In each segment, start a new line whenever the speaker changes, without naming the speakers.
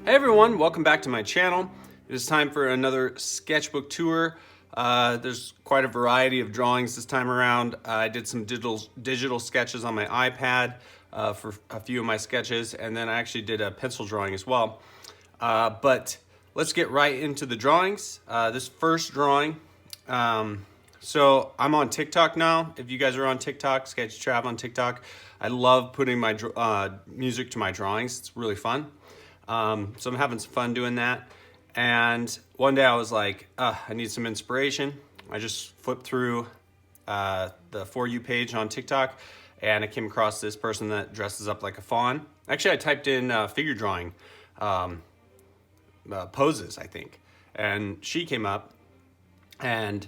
Hey everyone, welcome back to my channel. It is time for another sketchbook tour. There's quite a variety of drawings this time around. I did some digital sketches on my iPad for a few of my sketches, and then I actually did a pencil drawing as well. But let's get right into the drawings. This first drawing, so I'm on TikTok now. If you guys are on TikTok, Sketch Trav on TikTok, I love putting my music to my drawings. It's really fun. So I'm having some fun doing that. And one day I was like, I need some inspiration. I just flipped through the For You page on TikTok, and I came across this person that dresses up like a fawn. Actually, I typed in figure drawing poses, I think. And she came up, and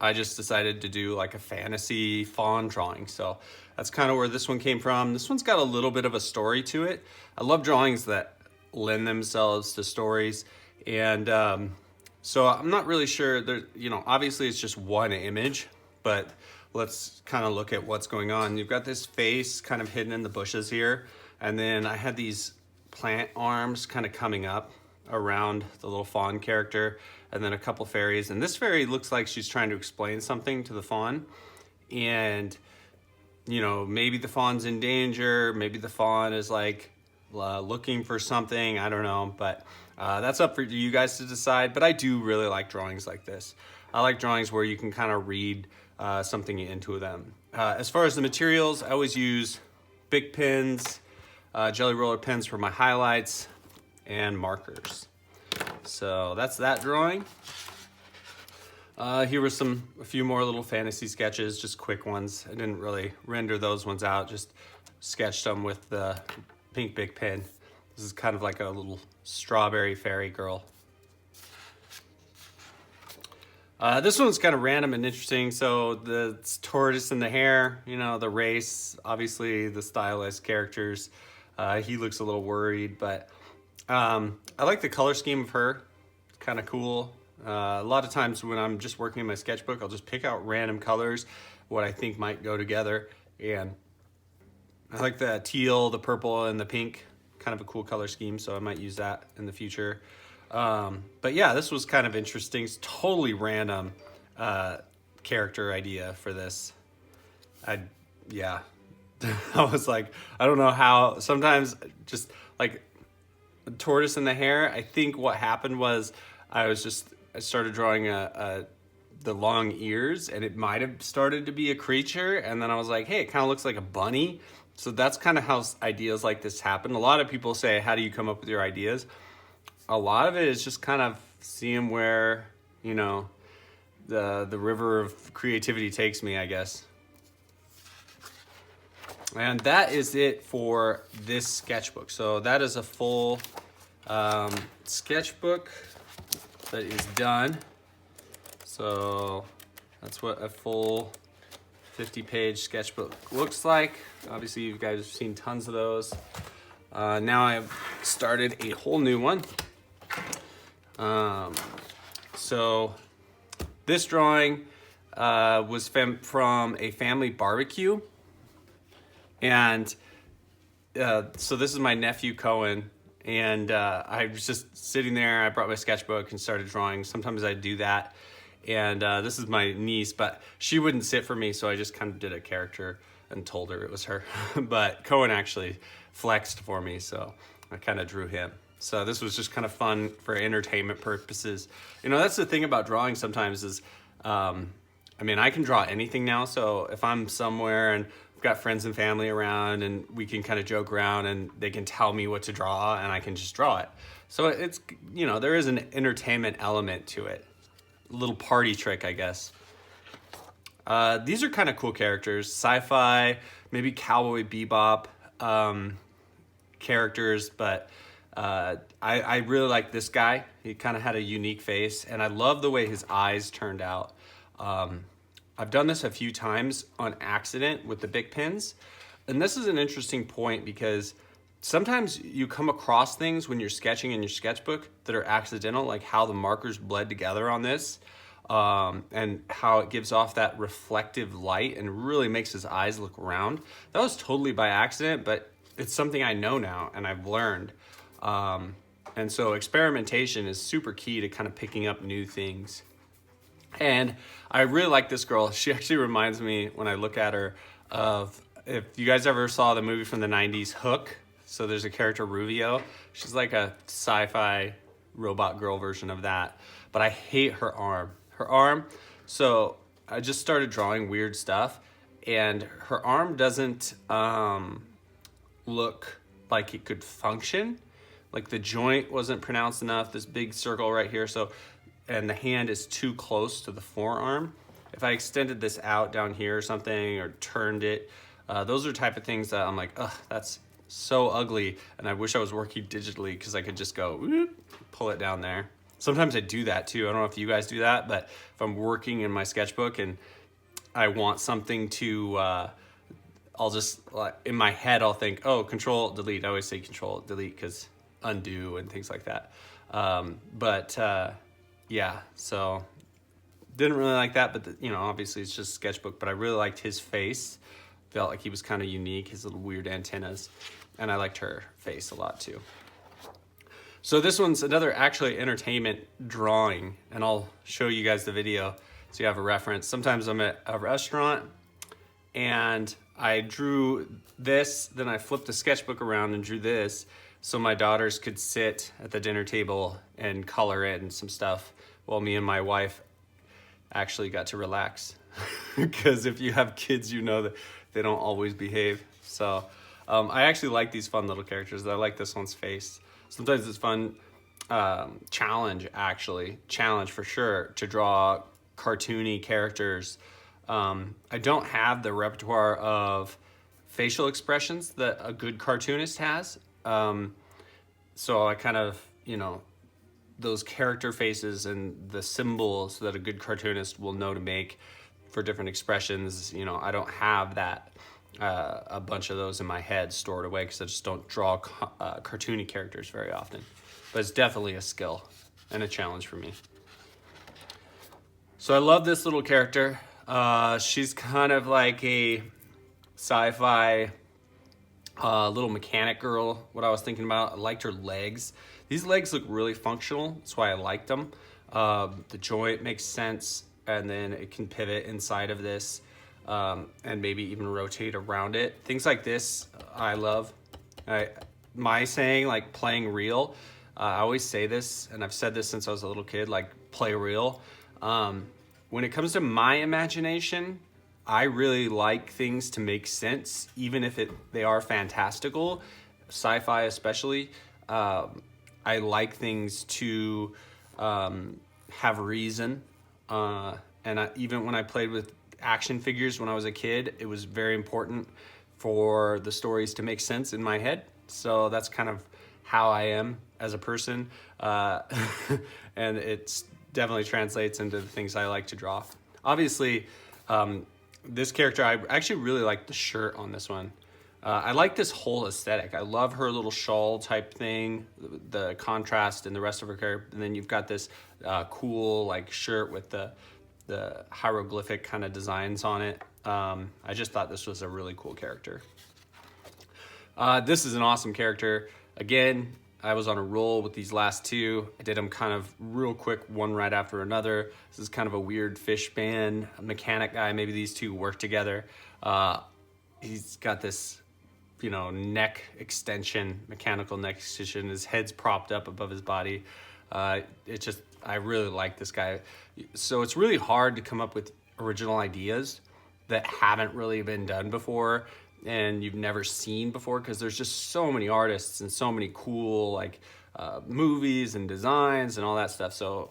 I just decided to do like a fantasy fawn drawing. So that's kind of where this one came from. This one's got a little bit of a story to it. I love drawings that lend themselves to stories. And so I'm not really sure there, obviously it's just one image, but let's kind of look at what's going on. You've got this face kind of hidden in the bushes here. And then I had these plant arms kind of coming up around the little fawn character, and then a couple fairies. And this fairy looks like she's trying to explain something to the fawn. And, maybe the fawn's in danger. Maybe the fawn is like, looking for something, I don't know, but that's up for you guys to decide. But I do really like drawings like this. I like drawings where you can kind of read something into them. As far as the materials, I always use big pens, jelly roller pens for my highlights, and markers. So that's that drawing. Here were a few more little fantasy sketches, just quick ones. I didn't really render those ones out, just sketched them with the pink big pen. This is kind of like a little strawberry fairy girl. This one's kind of random and interesting. So the tortoise and the hare, the race, obviously the stylized characters. He looks a little worried, but I like the color scheme of her. It's kind of cool. A lot of times when I'm just working in my sketchbook, I'll just pick out random colors, what I think might go together. And I like the teal, the purple, and the pink, kind of a cool color scheme, so I might use that in the future. But yeah, this was kind of interesting. It's totally random character idea for this. I was like, I don't know how, sometimes just like the tortoise and the hare, I think what happened was I started drawing the long ears, and it might have started to be a creature, and then I was like, hey, it kind of looks like a bunny. So that's kind of how ideas like this happen. A lot of people say, how do you come up with your ideas? A lot of it is just kind of seeing where, the river of creativity takes me, I guess. And that is it for this sketchbook. So that is a full sketchbook that is done. So that's what a full 50-page sketchbook looks like. Obviously, you guys have seen tons of those. Now I've started a whole new one. So this drawing was from a family barbecue. And so this is my nephew, Cohen. And I was just sitting there. I brought my sketchbook and started drawing. Sometimes I do that. And this is my niece, but she wouldn't sit for me, so I just kind of did a character and told her it was her. But Cohen actually flexed for me, so I kind of drew him. So this was just kind of fun for entertainment purposes. That's the thing about drawing sometimes is, I can draw anything now. So if I'm somewhere and I've got friends and family around, and we can kind of joke around, and they can tell me what to draw, and I can just draw it. So it's, there is an entertainment element to it. Little party trick, I guess. These are kind of cool characters, sci-fi, maybe Cowboy Bebop characters, but I really like this guy. He kind of had a unique face, and I love the way his eyes turned out. I've done this a few times on accident with the Bic pens, and this is an interesting point because sometimes you come across things when you're sketching in your sketchbook that are accidental, like how the markers bled together on this, and how it gives off that reflective light and really makes his eyes look round. That was totally by accident, but it's something I know now and I've learned. And so experimentation is super key to kind of picking up new things. And I really like this girl. She actually reminds me, when I look at her, of, if you guys ever saw the movie from the 90s, Hook. So there's a character, Ruvio. She's like a sci-fi robot girl version of that. But I hate her arm. Her arm, so I just started drawing weird stuff, and her arm doesn't look like it could function. Like the joint wasn't pronounced enough, this big circle right here. So, and the hand is too close to the forearm. If I extended this out down here or something, or turned it, those are the type of things that I'm like, ugh, that's so ugly. And I wish I was working digitally, because I could just go, whoop, pull it down there. Sometimes I do that too. I don't know if you guys do that, but if I'm working in my sketchbook and I want something to, I'll just, like, in my head, I'll think, oh, control, delete. I always say control, delete, because undo and things like that. Yeah, so didn't really like that, but obviously it's just sketchbook, but I really liked his face. Felt like he was kind of unique, his little weird antennas, and I liked her face a lot too. So this one's another actually entertainment drawing, and I'll show you guys the video so you have a reference. Sometimes I'm at a restaurant and I drew this, then I flipped the sketchbook around and drew this so my daughters could sit at the dinner table and color in some stuff while me and my wife actually got to relax. Because if you have kids, you know that they don't always behave. So I actually like these fun little characters. I like this one's face. Sometimes it's fun, challenge for sure, to draw cartoony characters. I don't have the repertoire of facial expressions that a good cartoonist has. So I kind of, those character faces and the symbols that a good cartoonist will know to make for different expressions, I don't have that. A bunch of those in my head stored away, because I just don't draw cartoony characters very often. But it's definitely a skill and a challenge for me. So I love this little character. She's kind of like a sci-fi little mechanic girl, what I was thinking about. I liked her legs. These legs look really functional. That's why I liked them. The joint makes sense, and then it can pivot inside of this. And maybe even rotate around it. Things like this, I love. My saying, like, playing real, I always say this, and I've said this since I was a little kid, like, play real. When it comes to my imagination, I really like things to make sense, even if they are fantastical, sci-fi especially. I like things to have reason. And even when I played with action figures when I was a kid, it was very important for the stories to make sense in my head. So that's kind of how I am as a person. And it definitely translates into the things I like to draw. Obviously, this character, I actually really like the shirt on this one. I like this whole aesthetic. I love her little shawl type thing, the contrast in the rest of her character. And then you've got this cool like shirt with the hieroglyphic kind of designs on it. I just thought this was a really cool character. This is an awesome character. Again, I was on a roll with these last two. I did them kind of real quick, one right after another. This is kind of a weird fish band mechanic guy. Maybe these two work together. He's got this, neck extension, mechanical neck extension. His head's propped up above his body. I really like this guy. So it's really hard to come up with original ideas that haven't really been done before and you've never seen before, because there's just so many artists and so many cool movies and designs and all that stuff. So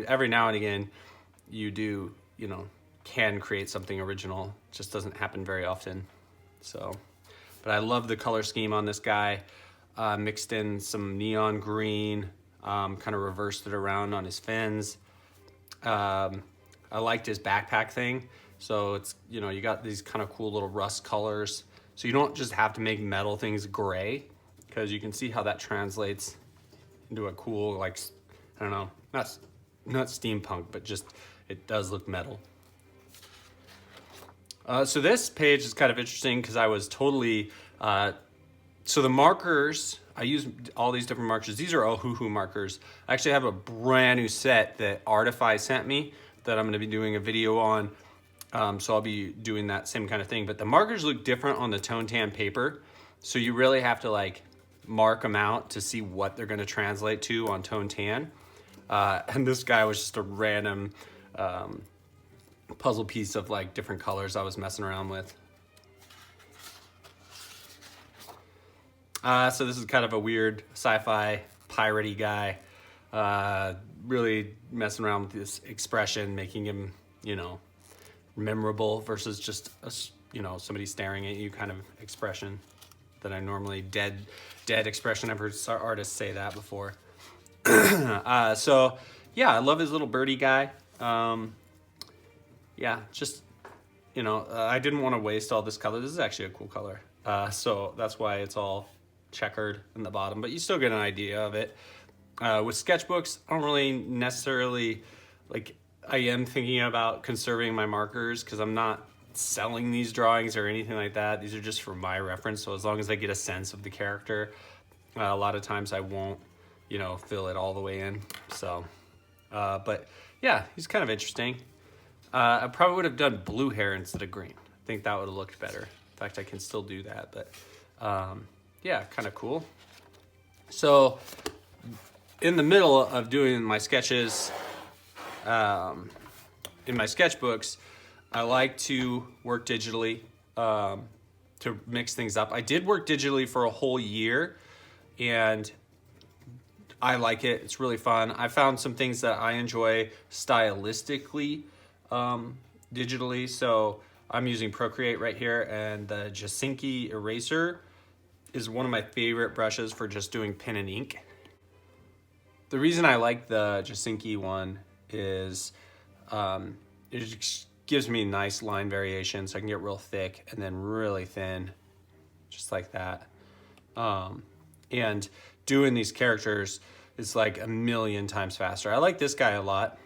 every now and again you do, can create something original. It just doesn't happen very often. But I love the color scheme on this guy. Mixed in some neon green, kind of reversed it around on his fins. I liked his backpack thing. So it's, you got these kind of cool little rust colors. So you don't just have to make metal things gray, because you can see how that translates into a cool, I don't know, not steampunk, but just, it does look metal. So this page is kind of interesting because I was totally So the markers, I use all these different markers. These are Ohuhu markers. I actually have a brand new set that Artify sent me that I'm gonna be doing a video on. So I'll be doing that same kind of thing. But the markers look different on the Tone Tan paper. So you really have to like mark them out to see what they're gonna translate to on Tone Tan. And this guy was just a random puzzle piece of like different colors I was messing around with. So this is kind of a weird sci-fi piratey guy, really messing around with this expression, making him, you know, memorable versus just a, you know, somebody staring at you kind of expression that I normally dead expression. I've heard artists say that before. So yeah, I love his little birdie guy. Yeah, just, you know, I didn't want to waste all this color. This is actually a cool color. So that's why it's all checkered in the bottom, but you still get an idea of it. With sketchbooks, I don't really necessarily, like, I am thinking about conserving my markers because I'm not selling these drawings or anything like that. These are just for my reference. So as long as I get a sense of the character, a lot of times I won't, you know, fill it all the way in. So, but yeah, he's kind of interesting. I probably would have done blue hair instead of green. I think that would have looked better. In fact, I can still do that, but yeah, kind of cool. So in the middle of doing my sketches, in my sketchbooks, I like to work digitally to mix things up. I did work digitally for a whole year, and I like it. It's really fun. I found some things that I enjoy stylistically digitally. So I'm using Procreate right here, and the Jasinki eraser is one of my favorite brushes for just doing pen and ink. The reason I like the Jasinki one is it just gives me nice line variation, so I can get real thick and then really thin, just like that. And doing these characters is like a million times faster. I like this guy a lot.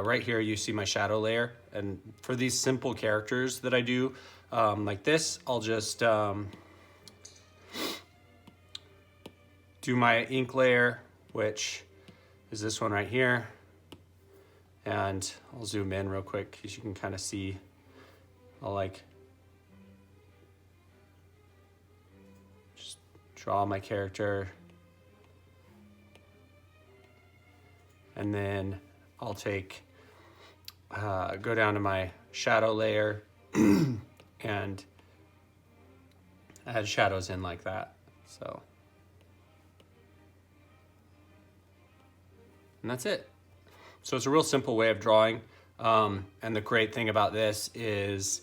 Right here you see my shadow layer, and for these simple characters that I do like this, I'll just do my ink layer, which is this one right here, and I'll zoom in real quick because you can kind of see. I'll like just draw my character, and then I'll take go down to my shadow layer and add shadows in like that. So, and that's it. So it's a real simple way of drawing. And the great thing about this is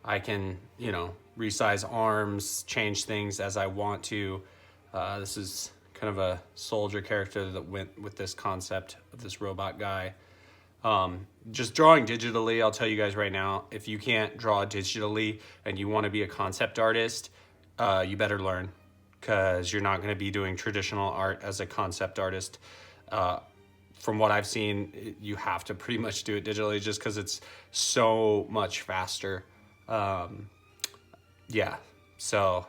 I can, you know, resize arms, change things as I want to. This is kind of a soldier character that went with this concept of this robot guy. Just drawing digitally, I'll tell you guys right now, if you can't draw digitally and you want to be a concept artist, you better learn, because you're not going to be doing traditional art as a concept artist. From what I've seen, you have to pretty much do it digitally just because it's so much faster. Yeah, so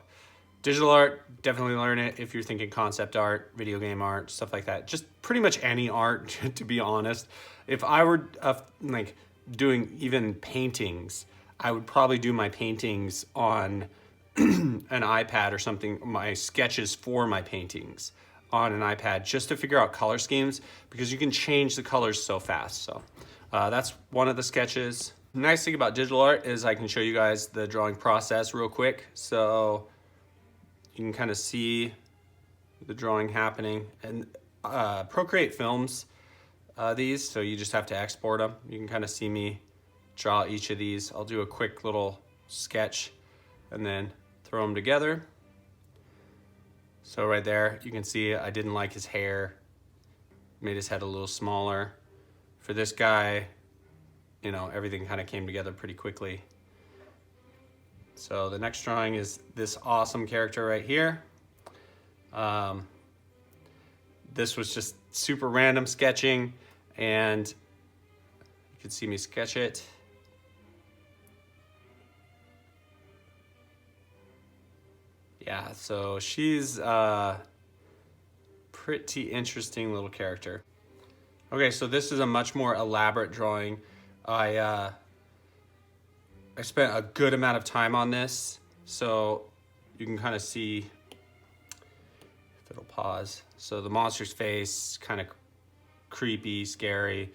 digital art, definitely learn it if you're thinking concept art, video game art, stuff like that. Just pretty much any art, to be honest. If I were like doing even paintings, I would probably do my paintings on an iPad or something, my sketches for my paintings on an iPad, just to figure out color schemes, because you can change the colors so fast. So that's one of the sketches. The nice thing about digital art is I can show you guys the drawing process real quick. So you can kind of see the drawing happening. And Procreate films these, so you just have to export them. You can kind of see me draw each of these. I'll do a quick little sketch and then throw them together. So right there, you can see I didn't like his hair. Made his head a little smaller. For this guy, you know, everything kind of came together pretty quickly. So the next drawing is this awesome character right here. This was just super random sketching, and you can see me sketch it. Yeah, so she's pretty interesting little character. Okay, so this is a much more elaborate drawing. I spent a good amount of time on this, so you can kind of see, if it'll pause. So the monster's face, kind of creepy, scary.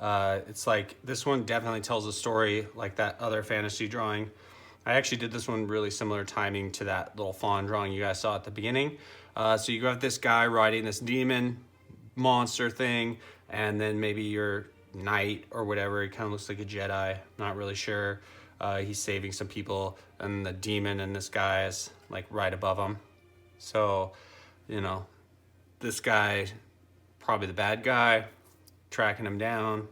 It's like, this one definitely tells a story like that other fantasy drawing. I actually did this one really similar timing to that little fawn drawing you guys saw at the beginning. So you have this guy riding this demon monster thing, and then maybe your knight or whatever. He kind of looks like a Jedi, not really sure. He's saving some people, and the demon and this guy is like right above him. So, you know, this guy, probably the bad guy, tracking him down.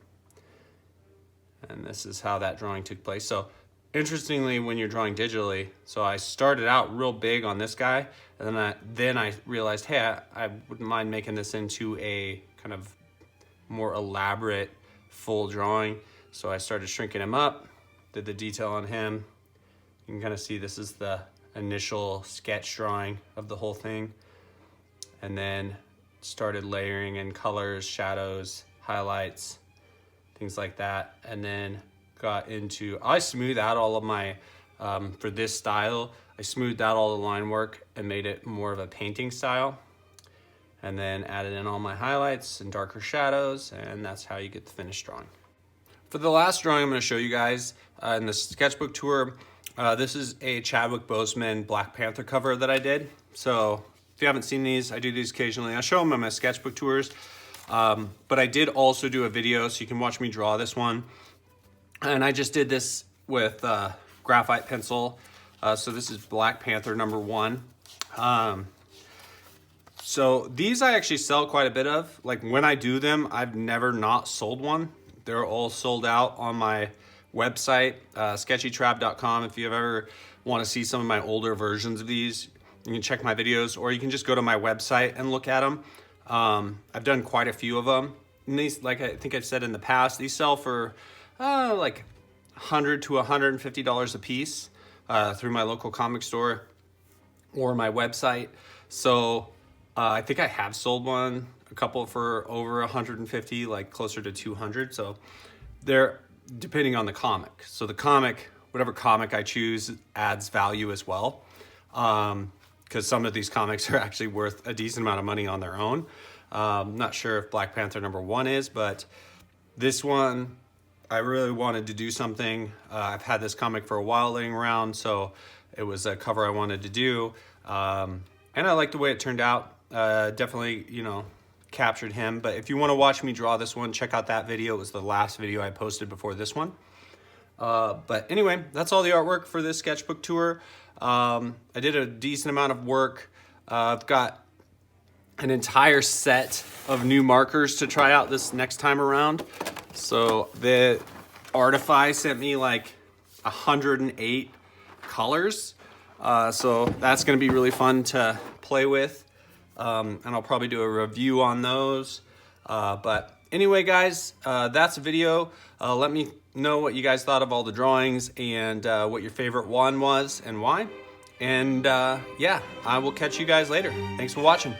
And this is how that drawing took place. So interestingly, when you're drawing digitally, so I started out real big on this guy, and then I realized, hey, I wouldn't mind making this into a kind of more elaborate full drawing. So I started shrinking him up, did the detail on him. You can kind of see this is the initial sketch drawing of the whole thing, and then started layering in colors, shadows, highlights, things like that. And then got into, I smoothed out all of my, for this style, I smoothed out all the line work and made it more of a painting style. And then added in all my highlights and darker shadows, and that's how you get the finished drawing. For the last drawing I'm gonna show you guys in the sketchbook tour, this is a Chadwick Boseman Black Panther cover that I did. So if you haven't seen these, I do these occasionally. I show them on my sketchbook tours, but I did also do a video, so you can watch me draw this one. And I just did this with graphite pencil. So this is Black Panther #1. So these I actually sell quite a bit of. Like when I do them, I've never not sold one. They're all sold out on my website, sketchytrap.com. If you ever want to see some of my older versions of these, you can check my videos, or you can just go to my website and look at them. I've done quite a few of them. And these, like I think I've said in the past, these sell for like $100 to $150 a piece through my local comic store or my website. So I think I have sold one, a couple for over 150, like closer to 200. So they're depending on the comic. So the comic, whatever comic I choose, adds value as well. Because some of these comics are actually worth a decent amount of money on their own. Not sure if Black Panther #1 is, but this one, I really wanted to do something. I've had this comic for a while laying around, so it was a cover I wanted to do. And I like the way it turned out. Definitely, you know, captured him. But if you want to watch me draw this one, check out that video. It was the last video I posted before this one. But anyway, that's all the artwork for this sketchbook tour. I did a decent amount of work. I've got an entire set of new markers to try out this next time around. So the Artify sent me like 108 colors. So that's gonna be really fun to play with. And I'll probably do a review on those. But anyway, guys, that's a video. Let me know what you guys thought of all the drawings and what your favorite one was and why. And yeah, I will catch you guys later. Thanks for watching.